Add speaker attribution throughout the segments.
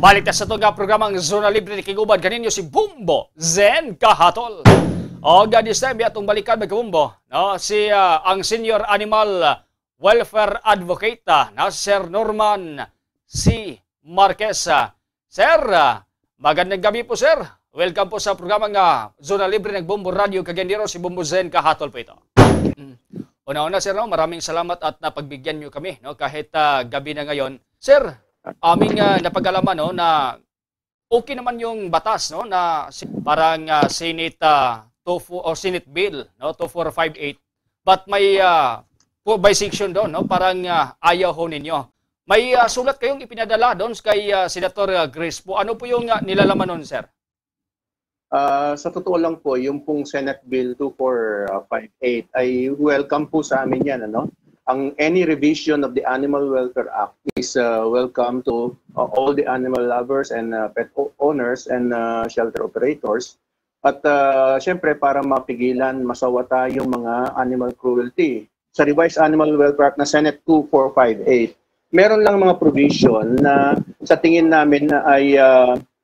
Speaker 1: Balik na sa ito nga programang Zona Libre ni Kigubad kaninyo si Bumbo Zen Kahatol. O this time, atong balikan may Bumbo. No? Ang Senior Animal Welfare Advocate na Sir Norman C. Marquez. Sir, magandang gabi po sir. Welcome po sa programang Zona Libre ng Bumbo Radio. Kagendero si Bumbo Zen Kahatol po ito. Una-una sir, no? Maraming salamat at napagbigyan nyo kami no? Kahit gabi na ngayon. Sir, aming napag-alaman no, na okay naman yung batas no, na parang Senate Senate Bill no, 2458, but may by section doon no, parang ayaw ho ninyo. May sulat kayong ipinadala doon kay Senator Crispo. Ano po yung nilalaman noon, sir?
Speaker 2: Sa totoo lang po, yung pong Senate Bill 2458 ay welcome po sa amin yan. Ano? Any revision of the Animal Welfare Act is welcome to all the animal lovers and pet owners and shelter operators. At syempre para mapigilan, masawata yung mga animal cruelty. Sa Revised Animal Welfare Act na Senate 2458, meron lang mga provision na sa tingin namin na ay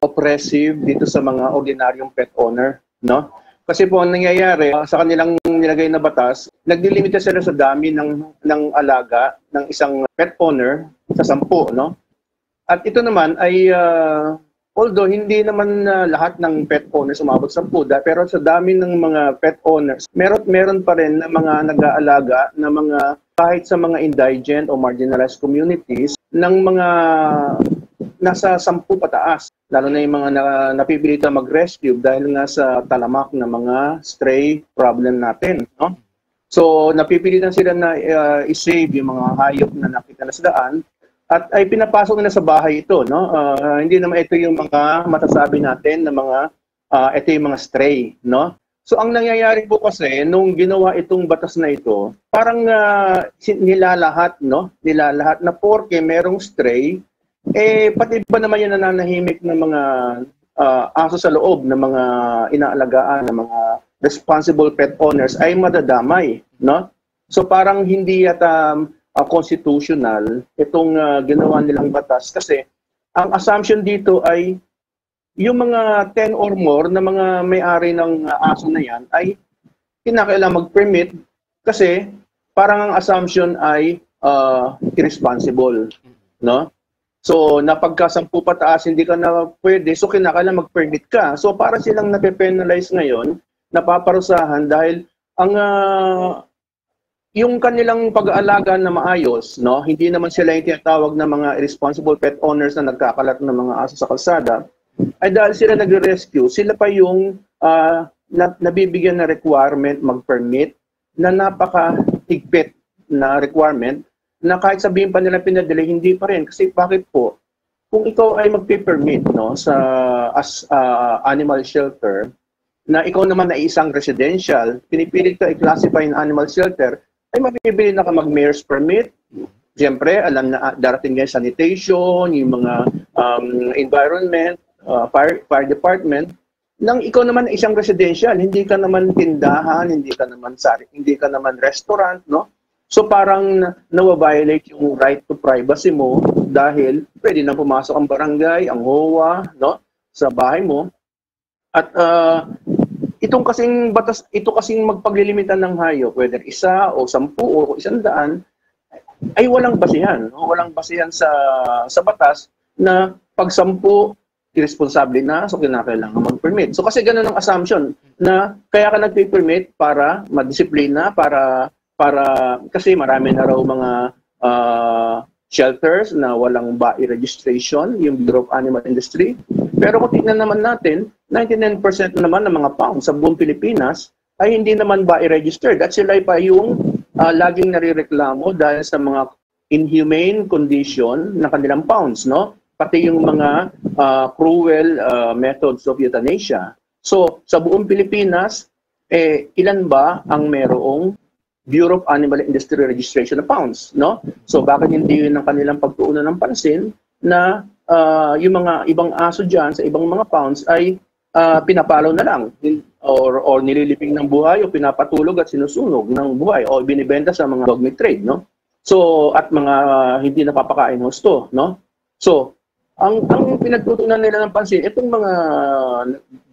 Speaker 2: oppressive dito sa mga ordinaryong pet owner, no? Kasi po ang nangyayari sa kanilang nilagay na batas, naglilimita sila sa dami ng alaga ng isang pet owner sa 10, no? At ito naman ay although hindi naman lahat ng pet owners umabot sa 10, pero sa dami ng mga pet owners, meron pa rin na mga nag-aalaga na mga kahit sa mga indigent o marginalized communities ng mga nasa 10 pataas. Lalo na yung mga napipilita mag-rescue dahil nga sa talamak na mga stray problem natin. No? So, napipilitan sila na i-save yung mga hayop na nakita na sa daan at ay pinapasok nila sa bahay ito. No? Hindi naman ito yung mga matasabi natin na mga, ito yung mga stray. No? So, ang nangyayari po kasi, nung ginawa itong batas na ito, parang nilalahat, no? Nilalahat na porke merong stray, pati ba naman yung nananahimik ng mga aso sa loob ng mga inaalagaan ng mga responsible pet owners ay madadamay, no? So parang hindi yata constitutional itong ginawa nilang batas kasi ang assumption dito ay yung mga 10 or more na mga may-ari ng aso na yan ay kinakailangan mag-permit kasi parang ang assumption ay irresponsible, no? So, napagka 10 pataas, hindi ka na pwede, so kinakailangan mag-permit ka. So, para silang nape-penalize ngayon, napaparusahan dahil ang yung kanilang pag-aalaga na maayos, no, hindi naman sila yung tinatawag na mga irresponsible pet owners na nagkakalat ng mga aso sa kalsada, ay dahil sila nagre-rescue, sila pa yung nabibigyan na requirement mag-permit na napaka-higpit na requirement na kahit sabihin pa nila pinadali, hindi pa rin. Kasi bakit po? Kung ikaw ay magpe-permit no, as animal shelter, na ikaw naman ay isang residential, pinipilit ka i-classify in animal shelter, ay mabibili na ka mag-mayor's permit. Siyempre, alam na darating yung sanitation, yung mga environment, fire department, nang ikaw naman ay isang residential, hindi ka naman tindahan, hindi ka naman restaurant, no? So parang nawa-violate yung right to privacy mo dahil pwede na pumasok ang barangay, ang HOA, no, sa bahay mo. At itong kasing batas, ito kasing magpaglilimitan ng hayop, whether 1 o 10 o 100, ay walang basihan, no? Walang basihan sa batas na pag 10 irresponsible na, so kinakailangan mag-permit. So kasi ganun ang assumption na kaya ka nagpe-permit para madisiplina, para kasi marami na raw mga shelters na walang BAI registration, yung Bureau of Animal Industry. Pero kung tignan naman natin, 99% naman ng mga pounds sa buong Pilipinas ay hindi naman BAI registered. At sila pa yung laging narireklamo dahil sa mga inhumane condition ng kanilang pounds, no? Pati yung mga cruel methods of euthanasia. So, sa buong Pilipinas, ilan ba ang merong Bureau of Animal Industry Registration na pounds, no? So bakit hindi yun ang kanilang pagtuunan ng pansin na yung mga ibang aso dyan sa ibang mga pounds ay pinapalaw na lang or nililiping ng buhay o pinapatulog at sinusunog ng buhay o binibenta sa mga dog meat trade, no? So at mga hindi napapakain husto, no? So ang pinagtutunan nila ng pansin, itong mga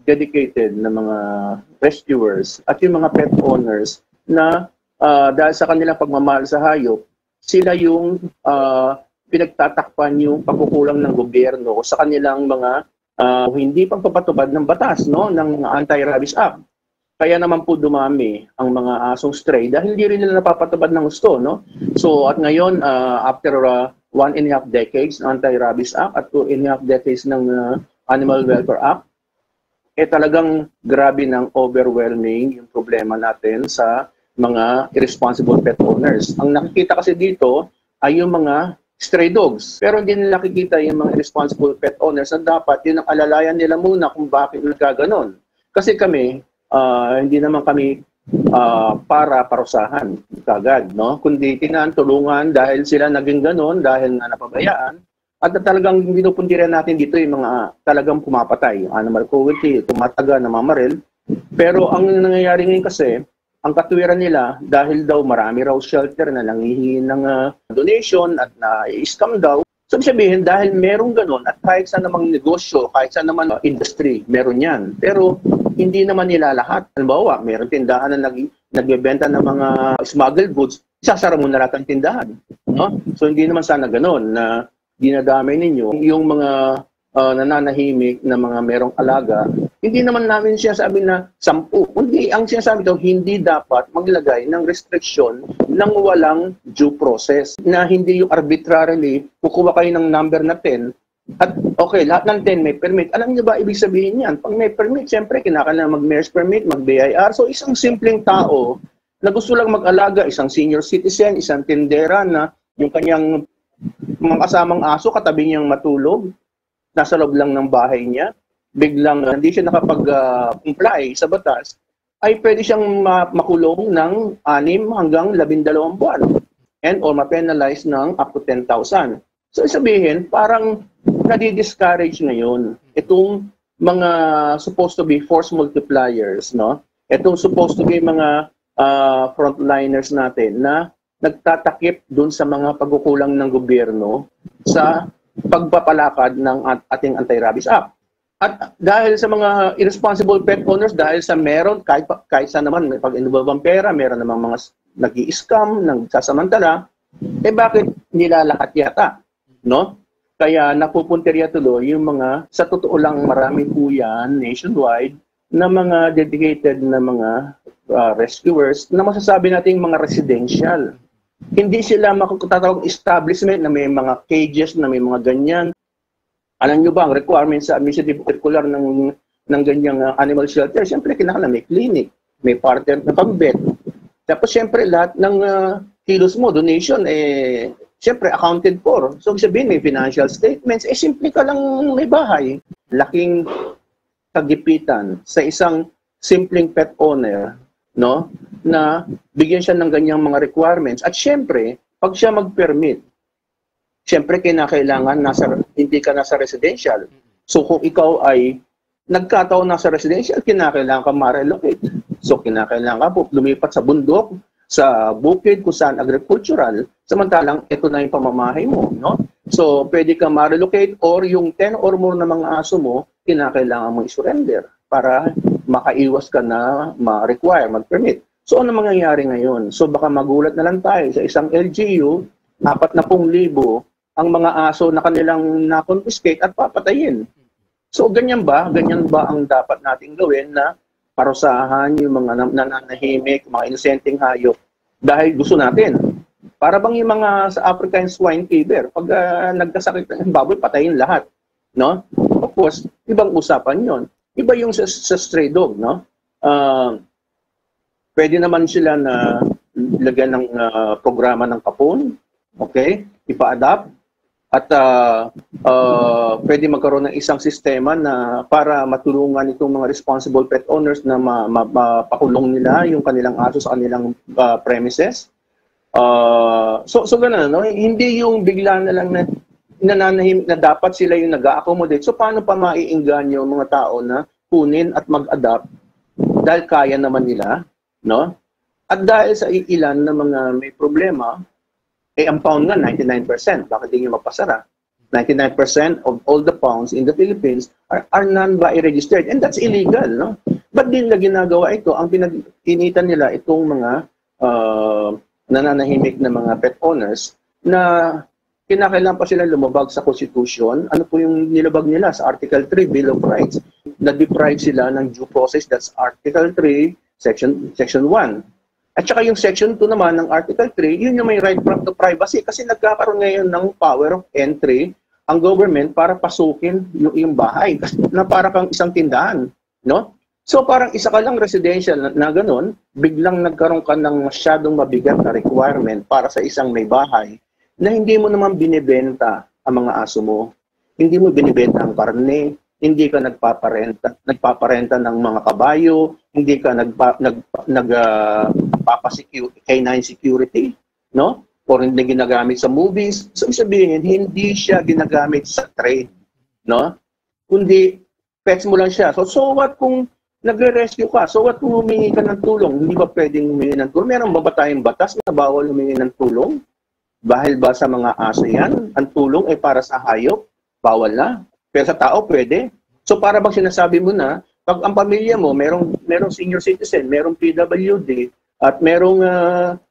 Speaker 2: dedicated na mga rescuers at yung mga pet owners na dahil sa kanilang pagmamahal sa hayop, sila yung pinagtatakpan yung pagkukulang ng gobyerno sa kanilang mga hindi pagpapatubad ng batas, no, ng Anti-Rabies Act. Kaya naman po dumami ang mga asong stray dahil hindi rin nila napapatubad ng gusto, no? So at ngayon, after 1.5 decades ng Anti-Rabies Act at 2.5 decades ng Animal Welfare Act, talagang grabe ng overwhelming yung problema natin sa mga irresponsible pet owners. Ang nakikita kasi dito ay yung mga stray dogs. Pero hindi nila nakikita yung mga irresponsible pet owners na dapat yun ang alalayan nila muna kung bakit nagkaganon. Kasi kami, hindi naman kami para parusahan kagad, no? Kundi tulungan dahil sila naging ganon, dahil na napabayaan. At talagang pinupuntiran natin dito yung mga talagang pumapatay, animal cruelty, tumataga, namamaril. Pero ang nangyayari ngayon kasi, ang katwiran nila, dahil daw marami raw shelter na nangihingi ng donation at na-scam daw, sabihin, dahil merong ganon at kahit saan namang negosyo, kahit saan naman industry, meron yan. Pero hindi naman nila lahat. Halimbawa, meron tindahan na nagbebenta ng mga smuggled goods, isasara mo na lahat ang tindahan. No? So hindi naman sana ganon na dinadamay ninyo yung mga nananahimik na mga merong alaga. Hindi naman namin sinasabi na 10. Kundi ang sinasabi daw, hindi dapat maglagay ng restriction ng walang due process. Na hindi yung arbitrarily, kukuha kayo ng number na 10, at okay, lahat ng 10 may permit. Alam niyo ba ibig sabihin yan? Pag may permit, siyempre kinakailangan mag-mayor's permit, mag-BIR. So isang simpleng tao na gusto lang mag-alaga, isang senior citizen, isang tindera na yung kanyang mga kasamang aso, katabi niyang matulog, nasa loob lang ng bahay niya, biglang hindi siya nakapag-comply sa batas, ay pwede siyang makulong ng 6 hanggang 12 buwan and or ma-penalize ng up to 10,000. So sabihin, parang nadi-discourage ngayon itong mga supposed to be force multipliers, no? Itong supposed to be mga frontliners natin na nagtatakip dun sa mga pagkukulang ng gobyerno sa pagpapalakad ng ating Anti-Rabies Act. At dahil sa mga irresponsible pet owners, dahil sa meron, kahit saan naman, may pag-inubabang pera, meron namang mga nag-i-scam, nagsasamantala, bakit nilalahat yata? No? Kaya napupuntirya tuloy yung mga, sa totoo lang marami po yan nationwide, na mga dedicated na mga rescuers na masasabi natin mga residential. Hindi sila makakatawag establishment na may mga cages, na may mga ganyan. Alam nyo ba, ang requirement sa administrative circular ng ganyang animal shelter, siyempre kinakailangan may clinic, may partner na pag-vet. Tapos siyempre lahat ng kilos mo, donation, siyempre accounted for. So sabihin, may financial statements, simple ka lang may bahay. Laking kagipitan sa isang simpleng pet owner, no, na bigyan siya ng ganyang mga requirements. At siyempre, pag siya mag-permit, siyempre kinakailangan hindi ka nasa residential. So kung ikaw ay nagkataon nasa residential, kinakailangan ka ma-relocate. So kinakailangan ka po lumipat sa bundok, sa bukid, kung saan agricultural, samantalang ito na yung pamamahay mo, no? So pwede ka ma-relocate or yung 10 or more na mga aso mo, kinakailangan mo i-surrender para makaiwas ka na ma-require, mag-permit. So ano mangyayari ngayon? So baka magulat na lang tayo sa isang LGU, 40,000 ang mga aso na kanilang na-confiscate at papatayin. So ganyan ba? Ganyan ba ang dapat nating gawin na parusahan yung mga nananahimik, mga inosenteng hayop dahil gusto natin? Para bang yung mga sa African swine fever, pag nagkasakit ng baboy, patayin lahat. No? Of course, ibang usapan yon. Iba yung sa stray dog, no? Pwede naman sila na lagyan ng programa ng kapon, okay? Ipa-adapt. At pwede magkaroon ng isang sistema na para matulungan itong mga responsible pet owners na mapakulong nila yung kanilang aso sa kanilang premises. So ganun, no? Hindi yung bigla na lang na nananahimik na dapat sila yung nag-a-accommodate. So paano pa maiinganyo yung mga tao na kunin at mag-adapt dahil kaya naman nila, no? At dahil sa ilan na mga may problema, ang pound nga 99%, bakit hindi nyo mapasara? 99% of all the pounds in the Philippines are non-BAI registered, and that's illegal, no? Ba't din na ginagawa ito? Ang pinag-initan nila itong mga nananahimik na mga pet owners na kinakailangan pa sila lumabag sa Constitution. Ano po yung nilabag nila sa Article 3 Bill of Rights? Na-deprive sila ng due process, that's Article 3, Section 1. At saka yung Section 2 naman ng Article 3, yun yung may right to privacy kasi nagkakaroon ngayon ng power of entry ang government para pasukin yung bahay na para kang isang tindahan, no? So parang isa ka lang residential na ganun, biglang nagkaroon ka ng masyadong mabigat na requirement para sa isang may bahay na hindi mo naman binibenta ang mga aso mo. Hindi mo binibenta ang karne, hindi ka nagpaparenta ng mga kabayo, hindi ka canine security, no? Or hindi ginagamit sa movies. So sabihin, hindi siya ginagamit sa trade, no? Kundi pets mo lang siya. So what kung nagre-rescue ka? So what kung humingi ka ng tulong? Hindi ba pwedeng humingi ng tulong? Meron ba tayong batas na bawal humingi ng tulong? Dahil ba sa mga aso yan? Ang tulong ay para sa hayop? Bawal na. Pero sa tao, pwede. So para bang sinasabi mo na, pag ang pamilya mo, merong senior citizen, merong PWD, at merong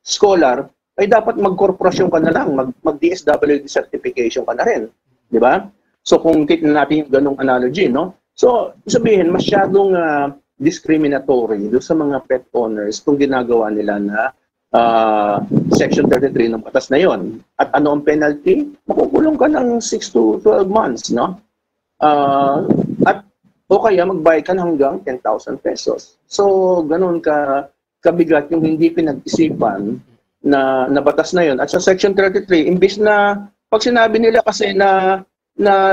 Speaker 2: scholar, ay dapat mag-korporasyon ka na lang, mag-DSWD certification ka na rin. Di ba? So kung tignan natin yung ganong analogy, no? So sabihin, masyadong discriminatory doon sa mga pet owners kung ginagawa nila na Section 33 ng batas na yon. At ano ang penalty? Makukulong ka ng 6 to 12 months, no? At o kaya magbayad ka hanggang 10,000 pesos. So, ganun kabigat yung hindi pinag-isipan na batas na yon. At sa Section 33, imbis na pag sinabi nila kasi na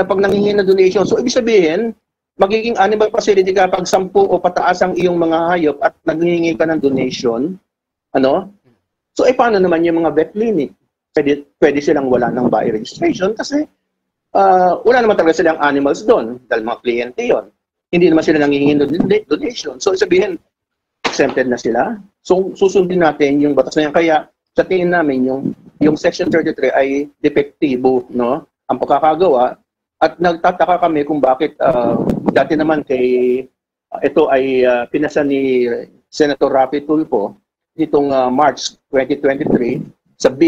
Speaker 2: pag nanghihingi na donation, so ibig sabihin, magiging animal facility ka pag 10 o pataas ang iyong mga hayop at nanghihingi ka ng donation, ano? So, paano naman yung mga vet clinic? Pwede silang wala ng BAI registration kasi wala naman talaga silang animals doon dahil mga kliyente yon. Hindi naman sila nanghihingi ng donation. So, sabihin, exempted na sila. So, susundin natin yung batas na yan. Kaya, sa tingin namin, yung Section 33 ay depektibo, no? Ang pagkakagawa. At nagtataka kami kung bakit dati naman ito ay pinasa ni Senator Raffy Tulfo nitong March 2023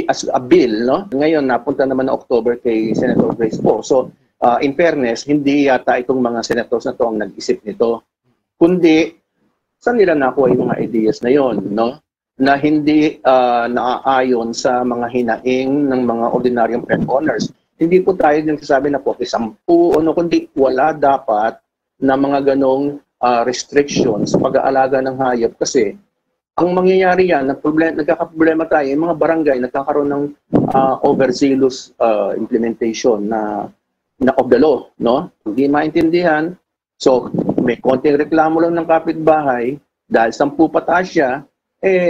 Speaker 2: as a bill, no? Ngayon napunta naman na October kay Senator Grace Poe. So in fairness, hindi yata itong mga senators na to ang nag-isip nito. Kundi saan nila nakuha yung mga ideas na yon, no? Na hindi naaayon sa mga hinaing ng mga ordinaryong pet owners. Hindi po tayo yung sasabi na po 10 o ano, kundi wala dapat na mga ganong restrictions sa pag-aalaga ng hayop kasi ang mangyayari yan, nagkakaproblema tayo, yung mga barangay nagkakaroon ng overzealous implementation na of the law, no? Hindi maintindihan. So, may konting reklamo lang ng kapitbahay dahil 10 pataas siya,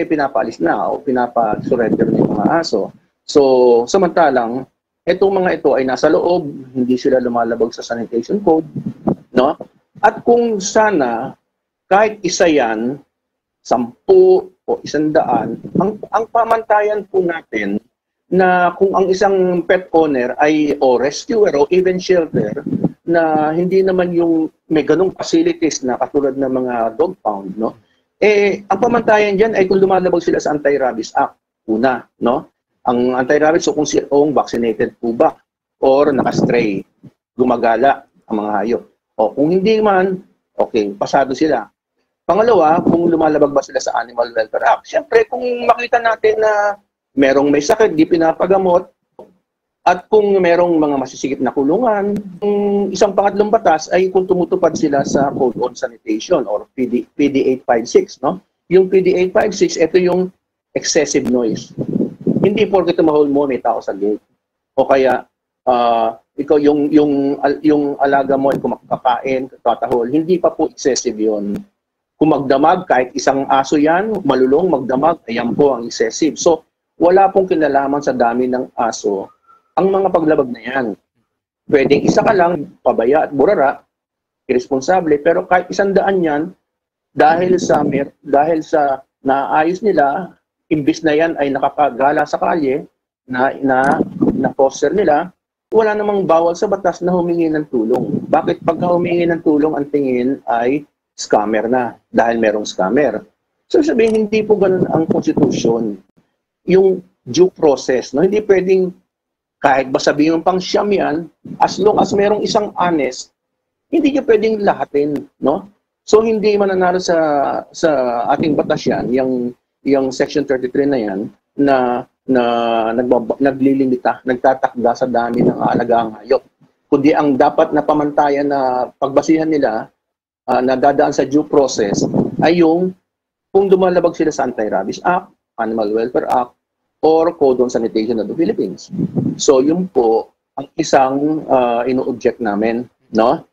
Speaker 2: pinapaalis na o pinapasurrender na yung mga aso. So, samantalang, itong mga ito ay nasa loob, hindi sila lumalabag sa sanitation code, no? At kung sana, kahit isa yan, 10 o 100, ang pamantayan po natin na kung ang isang pet owner ay o rescuer o even shelter na hindi naman yung may ganong facilities na katulad ng mga dog pound, no? Ang pamantayan diyan ay kung lumalabag sila sa Anti-Rabies Act, una, no? Ang anti-rabies, so kung siyang vaccinated po ba or nakastray, gumagala ang mga hayop. O kung hindi man, okay, pasado sila. Pangalawa, kung lumalabag ba sila sa Animal Welfare Act. Siyempre, kung makita natin na merong may sakit, di pinapagamot, at kung merong mga masisigit na kulungan, isang pangatlong batas ay kung tumutupad sila sa Code on Sanitation or PD 856, no? Yung PD 856, ito yung excessive noise. Hindi porket tumahol mo, may tao sa gate. O kaya, ikaw yung alaga mo ay kumakakain, tatahol, hindi pa po excessive yon. Kung magdamag, kahit isang aso yan, malulong, magdamag, ayan po ang excessive. So, wala pong kinalaman sa dami ng aso ang mga paglabag na yan. Pwedeng isa ka lang, pabaya at burara, irresponsable, pero kahit 100 yan, dahil sa naayos nila, imbis na yan ay nakakagala sa kalye, na foster nila, wala namang bawal sa batas na humingi ng tulong. Bakit pagka humingi ng tulong, ang tingin ay scammer na dahil merong scammer? So sabihin, hindi po ganun ang konstitusyon. Yung due process, no? Hindi pwedeng kahit ba sabihin mo pang siyam yan, as long as merong isang honest, hindi niya pwedeng lahatin, no? So hindi mananalo sa ating batas yan, yung section 33 na yan, na naglilimita, nagtatakda sa dami ng alagang hayop. Kundi ang dapat na pamantayan na pagbasihan nila na dadaan sa due process ay yung kung dumalabag sila sa Anti-Rabies Act, Animal Welfare Act, or Code on Sanitation of the Philippines. So yun po ang isang ino-object namin, no?